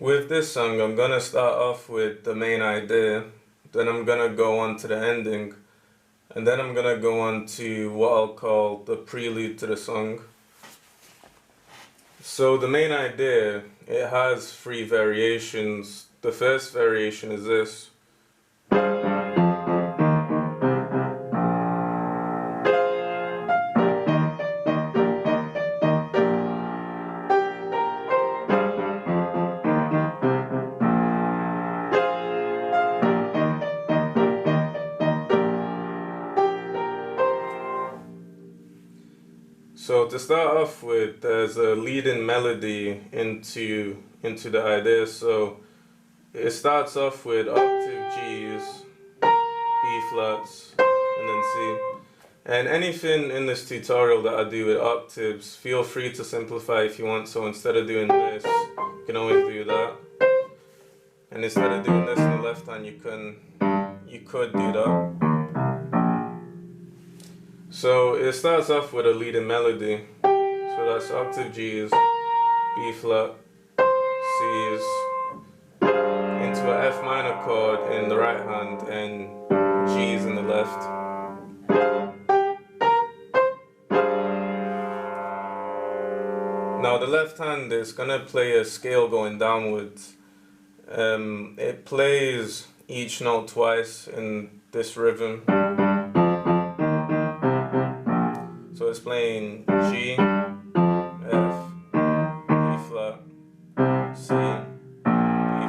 With this song, I'm gonna start off with the main idea, then I'm gonna go on to the ending, and then I'm gonna go on to what I'll call the prelude to the song. So the main idea, it has 3 variations. The first variation is this. So to start off with, there's a leading melody into the idea. So it starts off with octave G's, B flats, and then C. And anything in this tutorial that I do with octaves, feel free to simplify if you want. So instead of doing this, you can always do that. And instead of doing this in the left hand, you could do that. So it starts off with a leading melody. So that's octave G's, B flat, C's, into an F minor chord in the right hand and G's in the left. Now the left hand is gonna play a scale going downwards. It plays each note twice in this rhythm. So it's playing G, F, E flat, C, E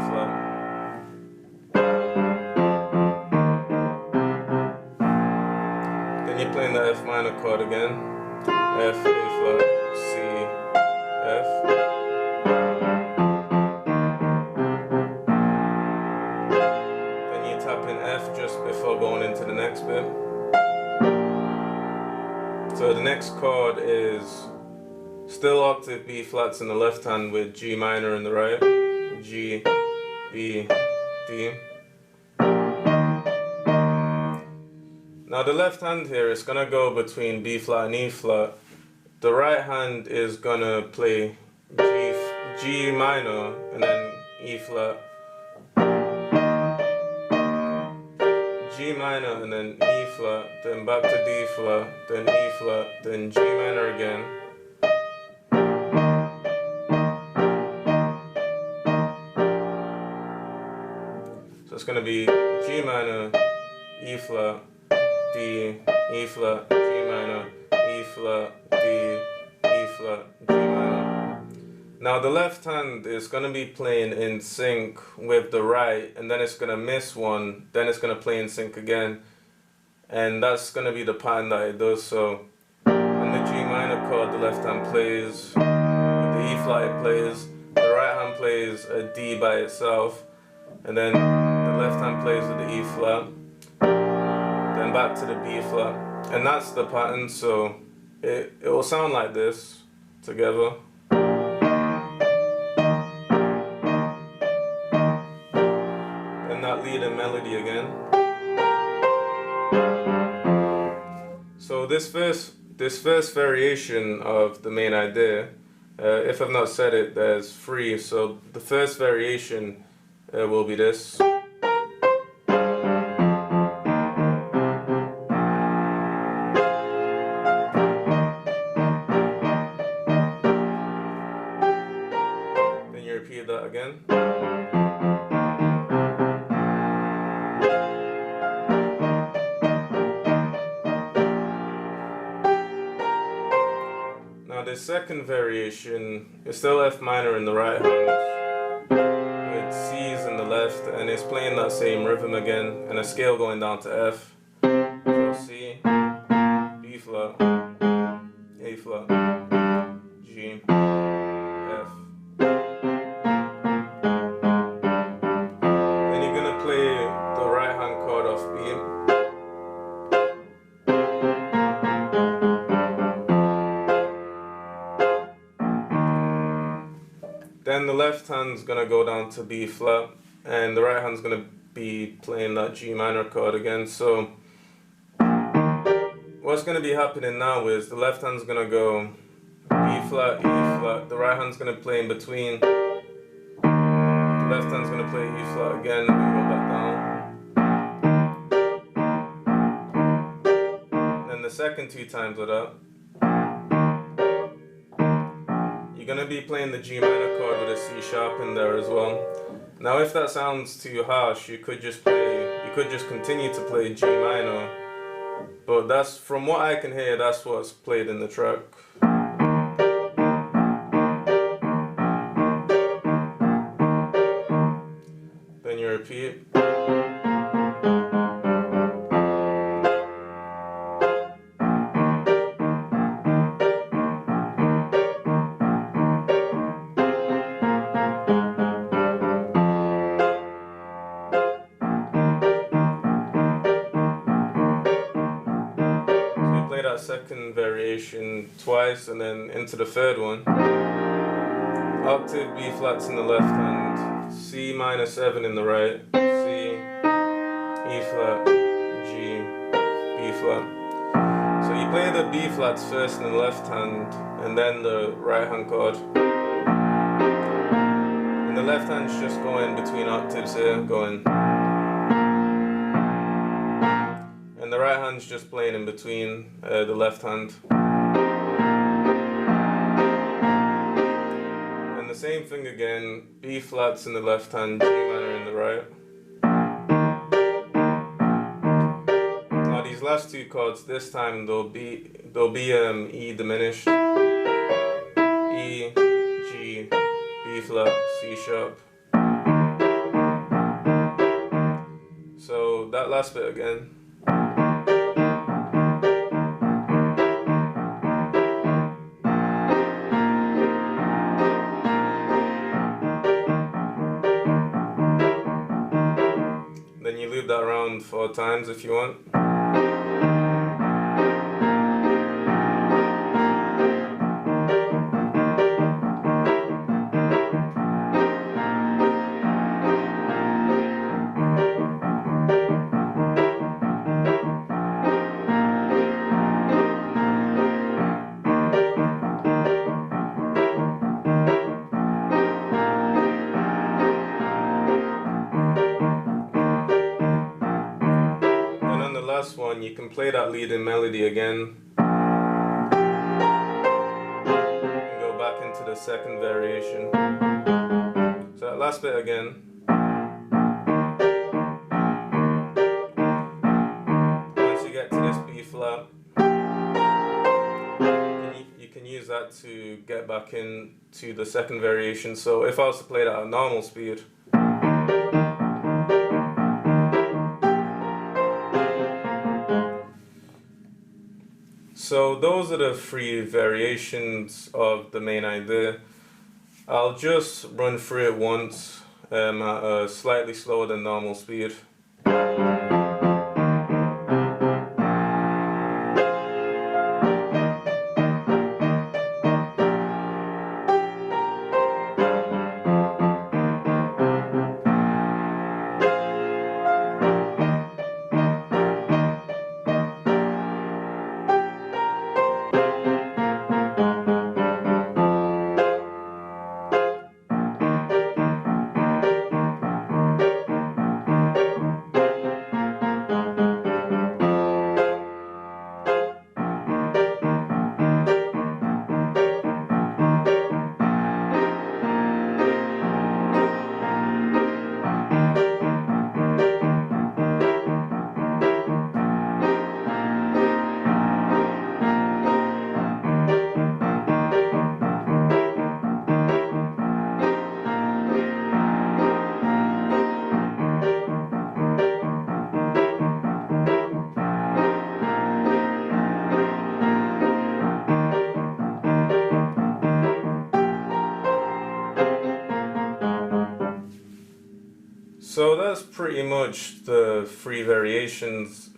flat. Then you're playing the F minor chord again. F, A flat, C, F. Then you tap in F just before going into the next bit. So the next chord is still octave B flats in the left hand with G minor in the right. G, B, D. Now the left hand here is gonna go between B flat and E flat. The right hand is gonna play G minor and then E flat. G minor and then E flat, then back to D flat, then E flat, then G minor again. So it's going to be G minor, E flat, D, E flat, G minor, E flat, D, E flat, G minor. Now the left hand is going to be playing in sync with the right, and then it's going to miss one, then it's going to play in sync again, and that's going to be the pattern that it does. So on the G minor chord the left hand plays, with the E flat it plays, the right hand plays a D by itself, and then the left hand plays with the E flat, then back to the B flat, and that's the pattern. So it will sound like this together. That leading melody again. So this first variation of the main idea, if I've not said it, there's 3. So the first variation will be this. Then you repeat that again. Now the second variation is still F minor in the right hand, with C's in the left, and it's playing that same rhythm again, and a scale going down to F. So C, B flat, A flat, G, F. Then you're gonna play the right hand chord off B. Then the left hand's gonna go down to B flat, and the right hand's gonna be playing that G minor chord again. So what's gonna be happening now is the left hand's gonna go B flat, E flat, the right hand's gonna play in between, the left hand's gonna play E flat again, and then go back down. Then the second two times of that, you're going to be playing the G minor chord with a C sharp in there as well. Now if that sounds too harsh, you could just continue to play G minor, but that's, from what I can hear, that's what's played in the track. Then you repeat. That second variation twice, and then into the third one. Octave B flats in the left hand, C minor 7 in the right, C, E flat, G, B flat. So you play the B flats first in the left hand, and then the right hand chord. And the left hand's just going between octaves here, going. And the right hand's just playing in between the left hand. And the same thing again, B flats in the left hand, G minor in the right. Now these last two chords, this time they'll be E diminished. E, G, B flat, C sharp. So that last bit again. Then you loop that around 4 times if you want. Last one, you can play that leading melody again and go back into the second variation. So that last bit again. Once you get to this B flat, you can use that to get back into the second variation. So if I was to play that at normal speed, so those are the 3 variations of the main idea. I'll just run through it once at a slightly slower than normal speed. pretty much the three variations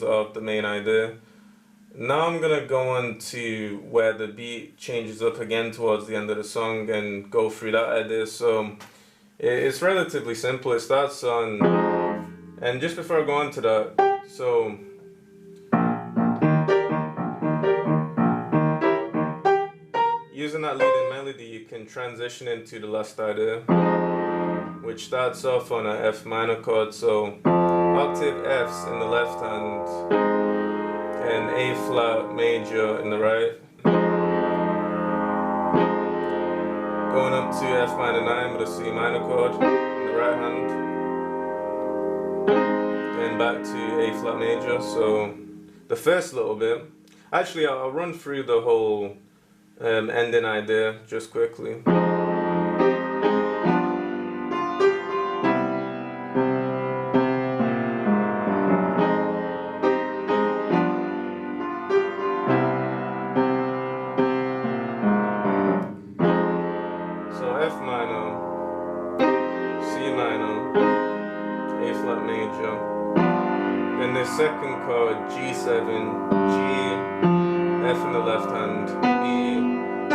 of the main idea. Now I'm gonna go on to where the beat changes up again towards the end of the song and go through that idea. So it's relatively simple. It starts on, and just before I go on to that, so using that leading melody, you can transition into the last idea, which starts off on a F minor chord. So octave Fs in the left hand and A flat major in the right. Going up to F minor 9 with a C minor chord in the right hand. Then back to A flat major. So the first little bit, actually I'll run through the whole ending idea just quickly. So F minor, C minor, A flat major. Then the second chord, G7, G, F in the left hand, E, D,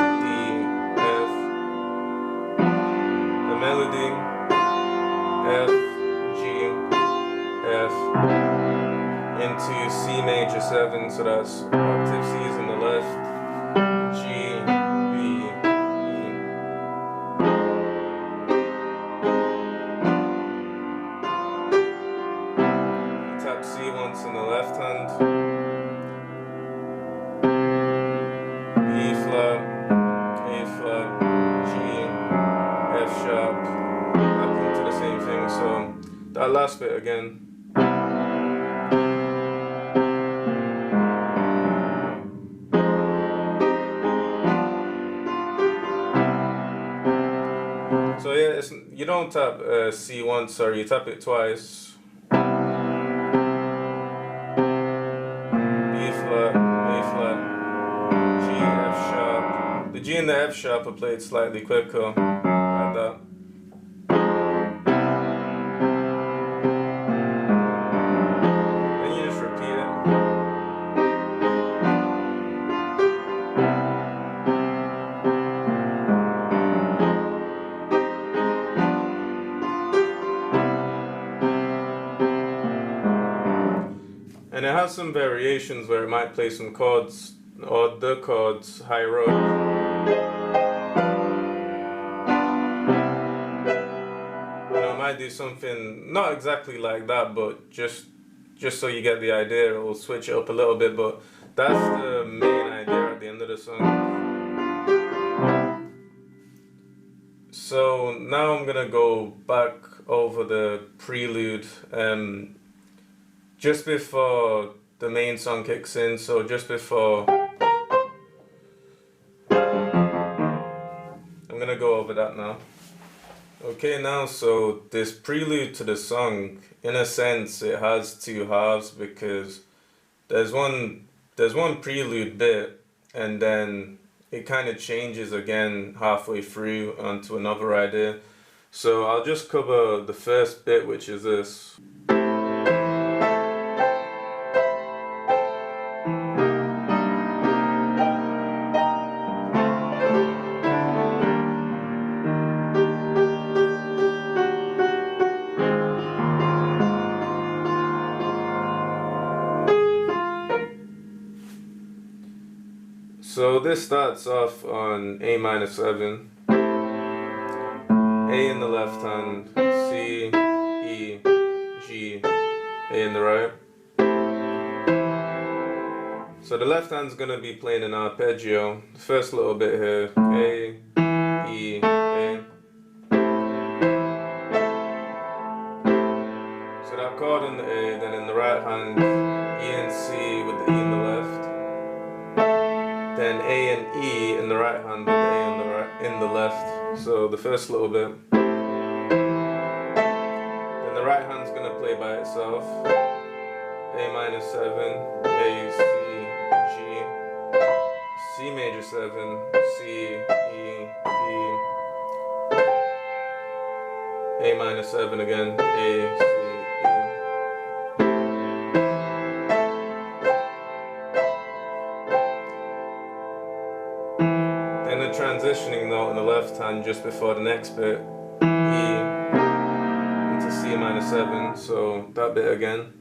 F, the melody, F, G, F, into C major 7, so that's octave C's in the left, G, B, E. Tap C once in the left hand, E flat, A flat, G, F sharp, back into the same thing. So that last bit again. So yeah, you don't tap C once, sorry, you tap it twice. B flat, A flat, G, F sharp. The G and the F sharp are played slightly quicker, like that. Then you just repeat it. And it has some variations where it might play some chords, or the chords higher up. You know, it might do something, not exactly like that, but just so you get the idea, it will switch it up a little bit, but that's the main idea at the end of the song. So now I'm gonna go back over the prelude. Just before the main song kicks in, so just before, I'm gonna go over that now. Okay, now, so this prelude to the song, in a sense, it has two halves, because there's one prelude bit, and then it kind of changes again halfway through onto another idea. So I'll just cover the first bit, which is this. So this starts off on A minor 7, A in the left hand, C, E, G, A in the right. So the left hand's gonna be playing an arpeggio. The first little bit here, A, E, A. So that chord in the A, then in the right hand, E and C with the E in the left. Then A and E in the right hand with the A in the left. So the first little bit. Then the right hand's gonna play by itself. A minor 7, A, C, G, C major 7, C, E, D, A minor 7 again, A, C, E. Then a transitioning note on the left hand just before the next bit, E into C minor 7, so that bit again.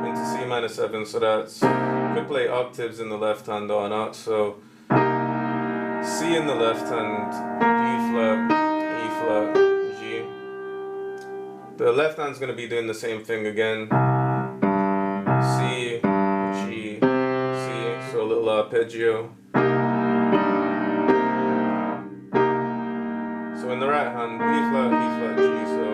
Into C minor 7, so that's, you could play octaves in the left hand or not, so C in the left hand, D flat, E flat, G. The left hand's going to be doing the same thing again. C, G, C, so a little arpeggio. So in the right hand, B flat, E flat, G, so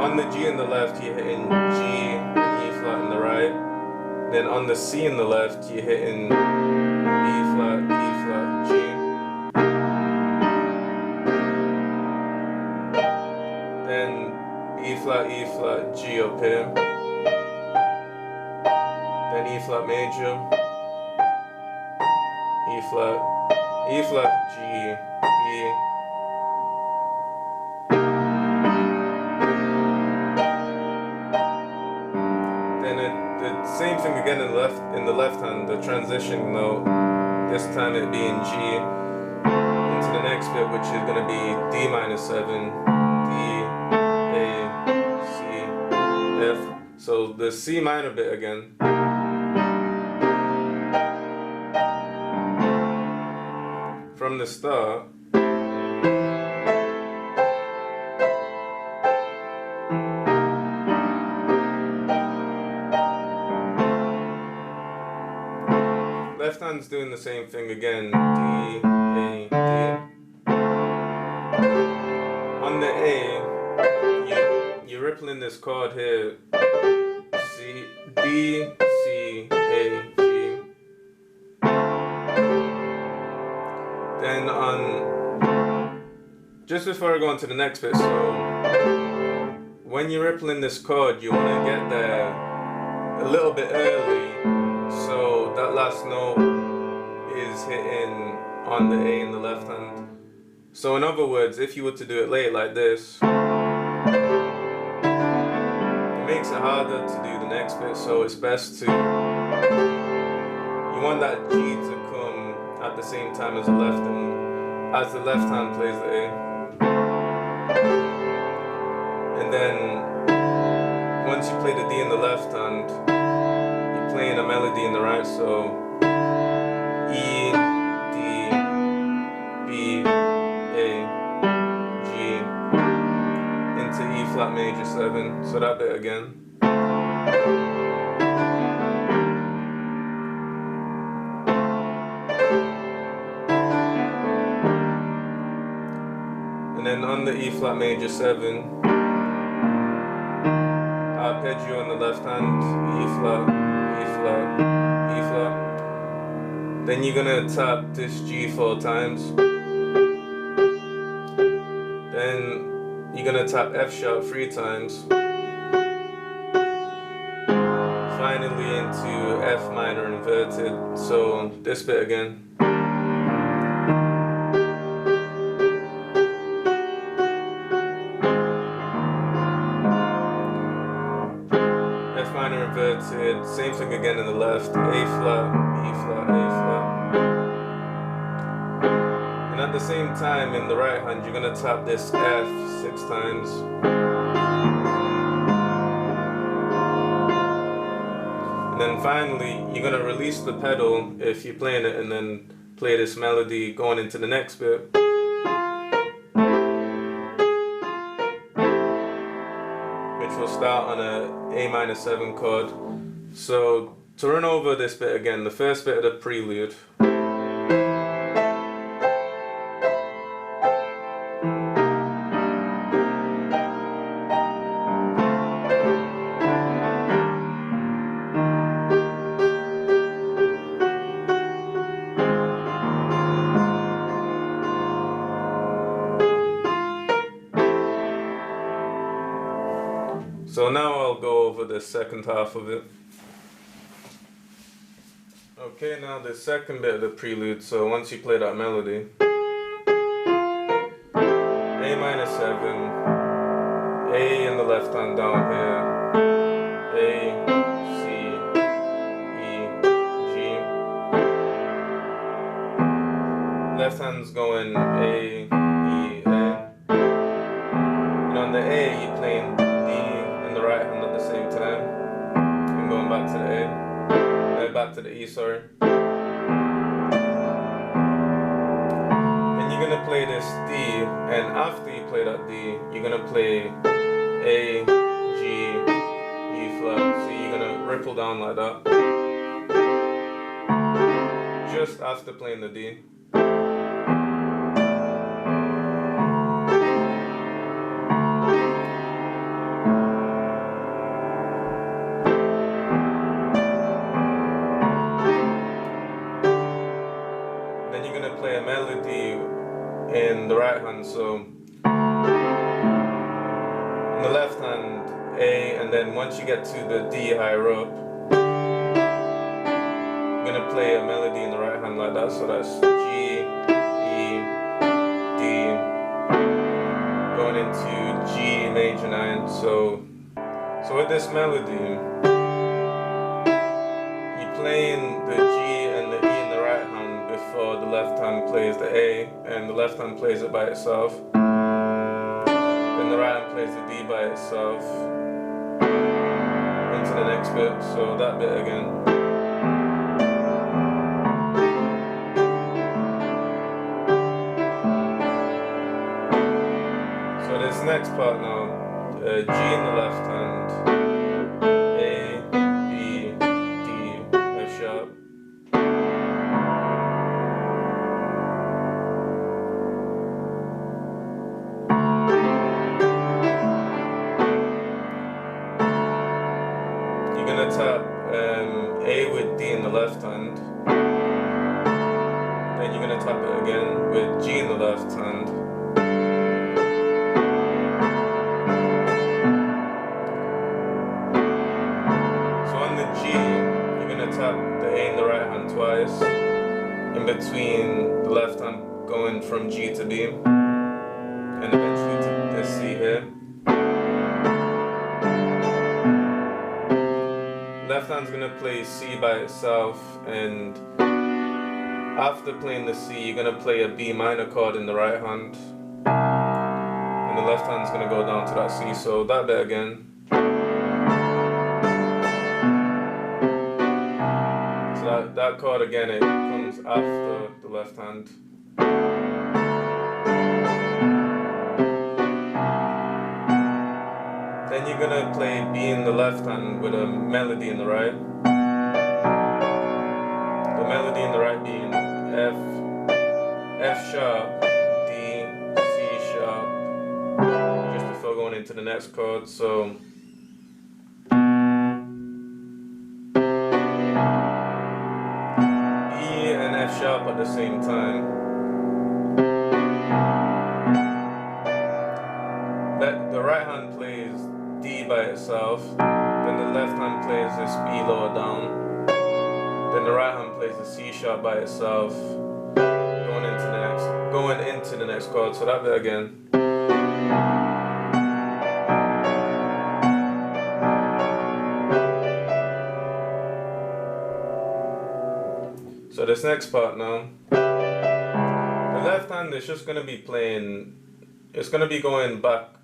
on the G in the left, you're hitting G and E flat in the right. Then on the C in the left, you're hitting E flat, G. Then E flat, G up here. Then E flat major, E flat, G, E. The same thing again in the left hand, the transition note, this time it being G, into the next bit, which is going to be D minor 7, D, A, C, F. So the C minor bit again. From the start, left hand's doing the same thing again, D, A, D. On the A, you're rippling this chord here, C, D, C, A, G. Then just before I go on to the next bit, so when you're rippling this chord, you want to get there a little bit early, so that last note is hitting on the A in the left hand. So in other words, if you were to do it late like this, it makes it harder to do the next bit, so it's best to, you want that G to come at the same time as the left hand plays the A. And then once you play the D in the left hand, you're playing a melody in the right, so E, D, B, A, G, into E flat major 7, so that bit again. And then on the E flat major 7, arpeggio on the left hand, E flat, E flat, E flat. Then you're gonna tap this G 4 times. Then you're gonna tap F sharp 3 times. Finally into F minor inverted, so this bit again. F minor inverted, same thing again in the left, A flat, E flat, A flat. And at the same time in the right hand, you're gonna tap this F 6 times. And then finally, you're gonna release the pedal if you're playing it, and then play this melody going into the next bit. Which will start on a minor 7 chord. So to run over this bit again, the first bit of the prelude. So now I'll go over the second half of it. Okay. Okay, now the second bit of the prelude. So once you play that melody, A minor 7, A in the left hand down here, A, C, E, G. Left hand's going A, E, A. And on the A, you're playing D in the right hand at the same time. And going back to the A. Back to the E, sorry. And you're gonna play this D, and after you play that D, you're gonna play A, G, E flat. So you're gonna ripple down like that. Just after playing the D. Play a melody in the right hand, so in the left hand A, and then once you get to the D higher up, you're gonna play a melody in the right hand like that, so that's G, E, D, going into G major 9, so with this melody, you're playing the G and the E in the right hand before the left hand plays the A, and the left hand plays it by itself. Then the right hand plays the D by itself into the next bit, so that bit again. So this next part now, G in the left hand, A, B, D, F sharp. Tap A with D in the left hand, then you're going to tap it again with G in the left hand, so on the G you're going to tap the A in the right hand twice in between the left hand going from G to B and eventually to the C here. Left hand's gonna play C by itself, and after playing the C, you're gonna play a B minor chord in the right hand, and the left hand's gonna go down to that C. So that bit again. So that chord again, it comes after the left hand. Then you're gonna play B in the left hand with a melody in the right. The melody in the right being F, F sharp, D, C sharp, just before going into the next chord. So E and F sharp at the same time. The right hand plays D by itself, then the left hand plays this B lower down, then the right hand plays the C sharp by itself, going into the next chord. So that bit again. So this next part now, the left hand is just going to be playing, it's going to be going back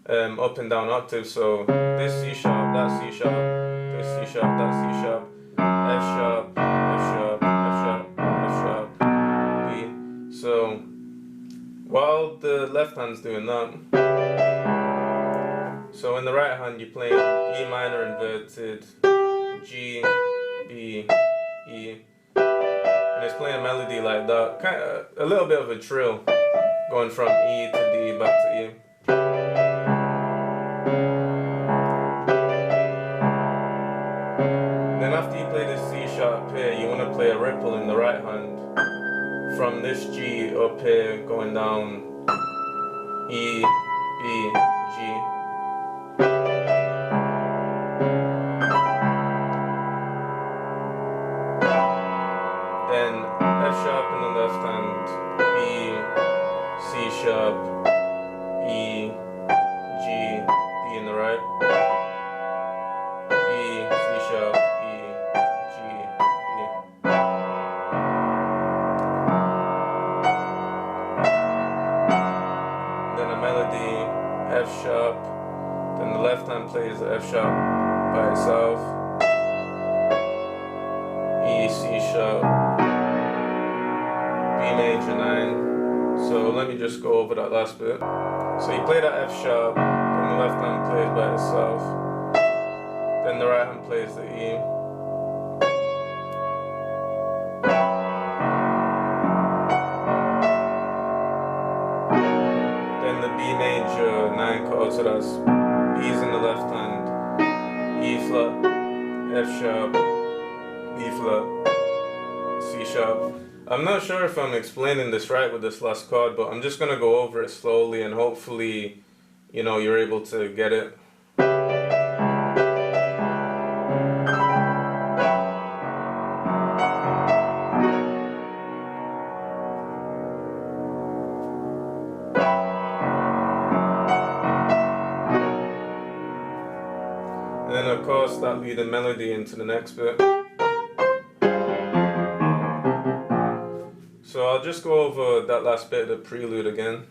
up and down octaves, so this C sharp, that C sharp, this C sharp, that C sharp, F sharp, F sharp, F sharp, F sharp, B. So while the left hand's doing that, so in the right hand you're playing E minor inverted, G, B, E, and it's playing a melody like that, kind of a little bit of a trill, going from E to D back to E. Then after you play this C sharp here, you want to play a ripple in the right hand from this G up here going down E, B, G. sharp, E, G, B in the right, B, C sharp, E, G, B. Then a melody, F sharp, then the left hand plays the F sharp by itself, E, C sharp, B major 9. So let me just go over that last bit. So you play that F sharp, then the left hand plays by itself, then the right hand plays the E. Then the B major 9 chord, so that's B's in the left hand, E flat, F sharp, B flat, C sharp. I'm not sure if I'm explaining this right with this last chord, but I'm just going to go over it slowly and hopefully, you know, you're able to get it. And then of course that leading melody into the next bit. So I'll just go over that last bit of the prelude again.